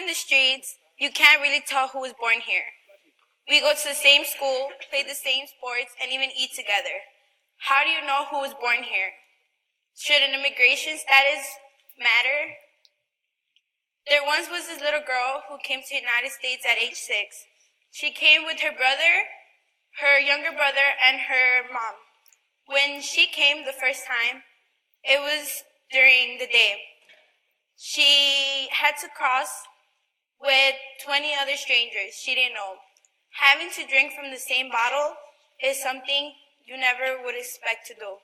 in the streets, you can't really tell who was born here. We go to the same school, play the same sports, and even eat together. How do you know who was born here? Should an immigration status matter? There once was this little girl who came to the United States at age 6. She came with her brother, her younger brother, and her mom. When she came the first time, it was during the day. She had to cross with 20 other strangers she didn't know. Having to drink from the same bottle is something you never would expect to do.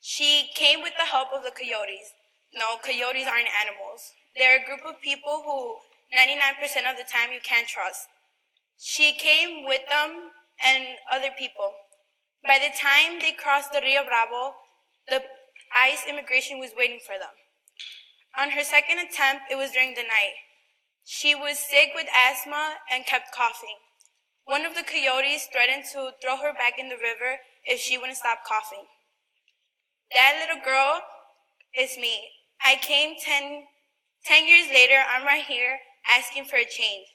She came with the help of the coyotes. No, coyotes aren't animals. They're a group of people who 99% of the time you can't trust. She came with them and other people. By the time they crossed the Rio Bravo, the ICE immigration was waiting for them. On her second attempt, it was during the night. She was sick with asthma and kept coughing. One of the coyotes threatened to throw her back in the river if she wouldn't stop coughing. That little girl is me. I came 10 years later, I'm right here asking for a change.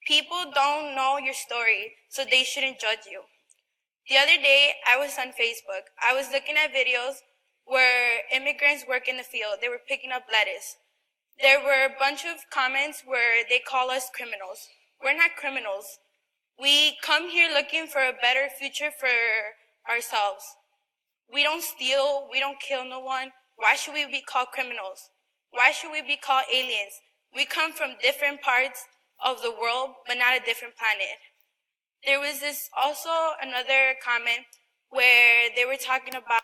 People don't know your story, so they shouldn't judge you. The other day, I was on Facebook. I was looking at videos where immigrants work in the field. They were picking up lettuce. There were a bunch of comments where they call us criminals. We're not criminals. We come here looking for a better future for ourselves. We don't steal. We don't kill no one. Why should we be called criminals? Why should we be called aliens? We come from different parts of the world, but not a different planet. There was also another comment where they were talking about